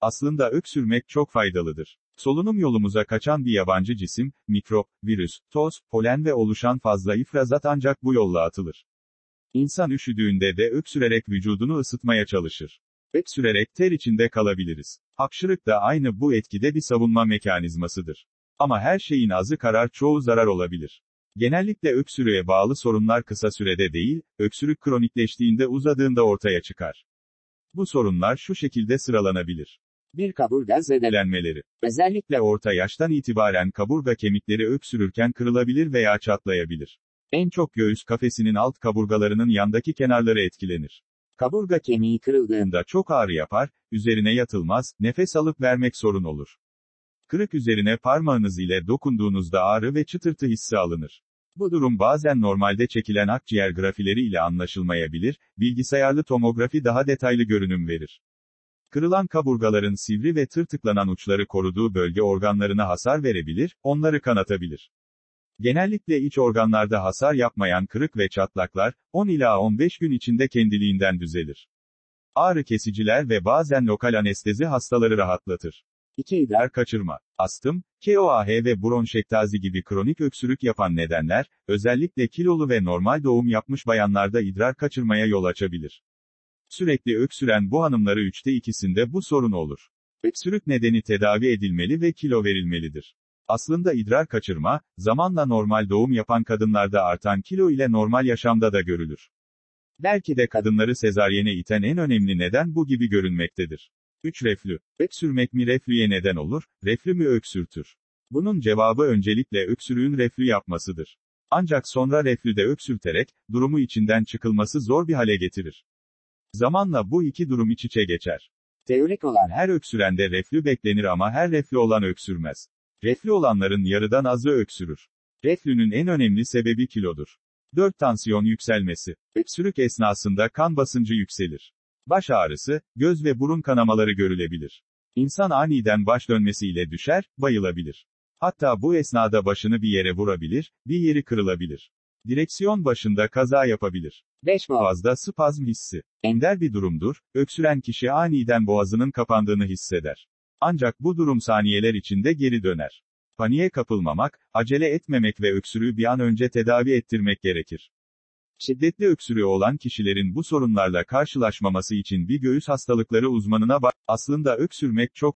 Aslında öksürmek çok faydalıdır. Solunum yolumuza kaçan bir yabancı cisim, mikrop, virüs, toz, polen ve oluşan fazla ifrazat ancak bu yolla atılır. İnsan üşüdüğünde de öksürerek vücudunu ısıtmaya çalışır. Öksürerek ter içinde kalabiliriz. Hapşırık da aynı bu etkide bir savunma mekanizmasıdır. Ama her şeyin azı karar, çoğu zarar olabilir. Genellikle öksürüğe bağlı sorunlar kısa sürede değil, öksürük kronikleştiğinde uzadığında ortaya çıkar. Bu sorunlar şu şekilde sıralanabilir. 1. Kaburga zedelenmeleri. Özellikle orta yaştan itibaren kaburga kemikleri öksürürken kırılabilir veya çatlayabilir. En çok göğüs kafesinin alt kaburgalarının yandaki kenarları etkilenir. Kaburga kemiği kırıldığında çok ağrı yapar, üzerine yatılmaz, nefes alıp vermek sorun olur. Kırık üzerine parmağınız ile dokunduğunuzda ağrı ve çıtırtı hissi alınır. Bu durum bazen normalde çekilen akciğer grafileri ile anlaşılmayabilir, bilgisayarlı tomografi daha detaylı görünüm verir. Kırılan kaburgaların sivri ve tırtıklanan uçları koruduğu bölge organlarına hasar verebilir, onları kanatabilir. Genellikle iç organlarda hasar yapmayan kırık ve çatlaklar, 10 ila 15 gün içinde kendiliğinden düzelir. Ağrı kesiciler ve bazen lokal anestezi hastaları rahatlatır. 2. İdrar kaçırma. Astım, KOAH ve bronşektazi gibi kronik öksürük yapan nedenler, özellikle kilolu ve normal doğum yapmış bayanlarda idrar kaçırmaya yol açabilir. Sürekli öksüren bu hanımları 3'te 2'sinde bu sorun olur. Öksürük nedeni tedavi edilmeli ve kilo verilmelidir. Aslında idrar kaçırma, zamanla normal doğum yapan kadınlarda artan kilo ile normal yaşamda da görülür. Belki de kadınları sezaryene iten en önemli neden bu gibi görünmektedir. 3. Reflü. Öksürmek mi reflüye neden olur, reflü mü öksürtür? Bunun cevabı öncelikle öksürüğün reflü yapmasıdır. Ancak sonra reflü de öksürterek, durumu içinden çıkılması zor bir hale getirir. Zamanla bu iki durum iç içe geçer. Teorik olan her öksürende reflü beklenir ama her reflü olan öksürmez. Reflü olanların yarıdan azı öksürür. Reflünün en önemli sebebi kilodur. 4. Tansiyon yükselmesi. Öksürük esnasında kan basıncı yükselir. Baş ağrısı, göz ve burun kanamaları görülebilir. İnsan aniden baş dönmesiyle düşer, bayılabilir. Hatta bu esnada başını bir yere vurabilir, bir yeri kırılabilir. Direksiyon başında kaza yapabilir. 5. Boğazda spazm hissi. Ender bir durumdur, öksüren kişi aniden boğazının kapandığını hisseder. Ancak bu durum saniyeler içinde geri döner. Paniğe kapılmamak, acele etmemek ve öksürüğü bir an önce tedavi ettirmek gerekir. Şiddetli öksürüğü olan kişilerin bu sorunlarla karşılaşmaması için bir göğüs hastalıkları uzmanına aslında öksürmek çok